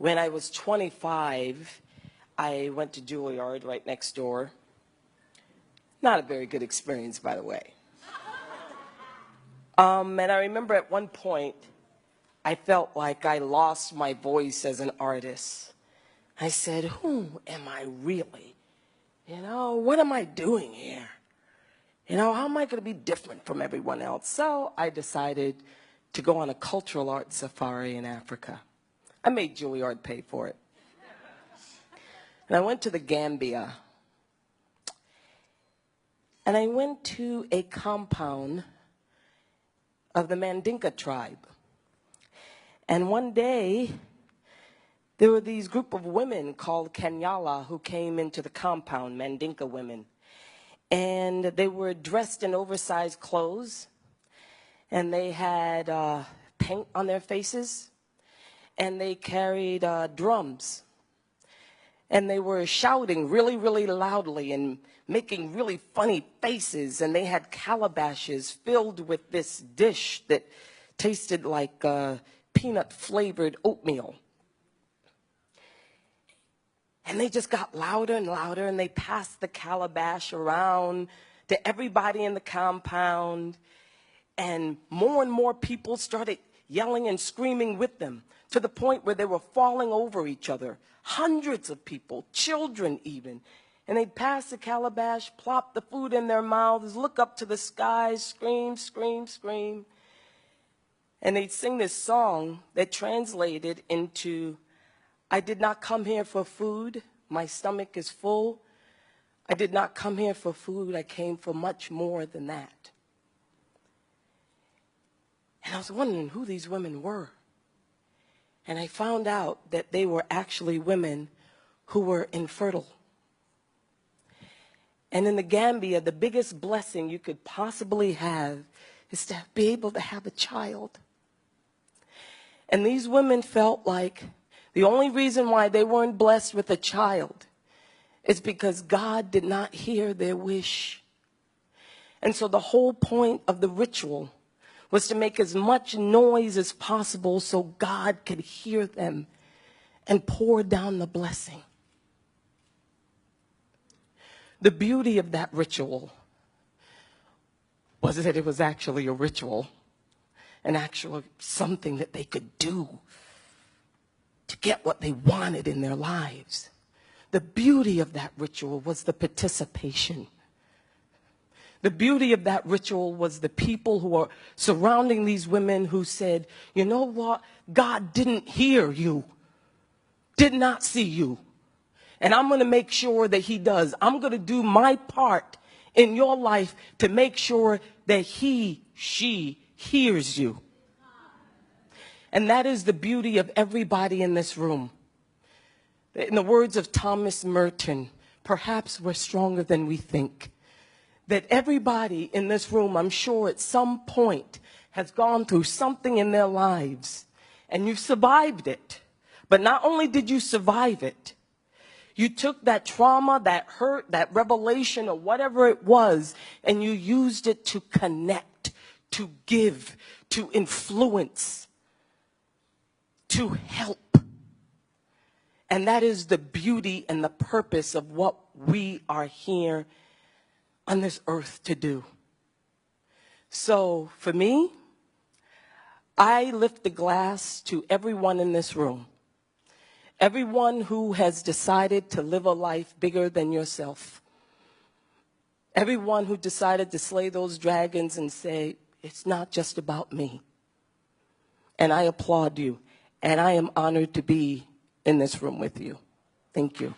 When I was 25, I went to Juilliard right next door. Not a very good experience, by the way. And I remember at one point, I felt like I lost my voice as an artist. I said, who am I really? What am I doing here? How am I going to be different from everyone else? So I decided to go on a cultural arts safari in Africa. I made Juilliard pay for it. And I went to the Gambia. And I went to a compound of the Mandinka tribe. And one day, there were these group of women called Kenyala who came into the compound, Mandinka women. And they were dressed in oversized clothes. And they had paint on their faces. And they carried drums. And they were shouting really, really loudly and making really funny faces. And they had calabashes filled with this dish that tasted like peanut-flavored oatmeal. And they just got louder and louder, and they passed the calabash around to everybody in the compound. And more people started yelling and screaming with them, to the point where they were falling over each other. Hundreds of people, children even. And they'd pass the calabash, plop the food in their mouths, look up to the sky, scream, scream, scream. And they'd sing this song that translated into, I did not come here for food, my stomach is full. I did not come here for food, I came for much more than that. And I was wondering who these women were. And I found out that they were actually women who were infertile. And in the Gambia, the biggest blessing you could possibly have is to be able to have a child. And these women felt like the only reason why they weren't blessed with a child is because God did not hear their wish. And so the whole point of the ritual was to make as much noise as possible so God could hear them and pour down the blessing. The beauty of that ritual was that it was actually a ritual, and actually something that they could do to get what they wanted in their lives. The beauty of that ritual was the participation. The beauty of that ritual was the people who were surrounding these women who said, you know what? God didn't hear you, did not see you. And I'm going to make sure that he does. I'm going to do my part in your life to make sure that she hears you. And that is the beauty of everybody in this room. In the words of Thomas Merton, perhaps we're stronger than we think. That everybody in this room, I'm sure at some point, has gone through something in their lives, and you've survived it. But not only did you survive it, you took that trauma, that hurt, that revelation, or whatever it was, and you used it to connect, to give, to influence, to help. And that is the beauty and the purpose of what we are here on this earth to do. So for me, I lift the glass to everyone in this room. Everyone who has decided to live a life bigger than yourself. Everyone who decided to slay those dragons and say, it's not just about me. And I applaud you. And I am honored to be in this room with you. Thank you.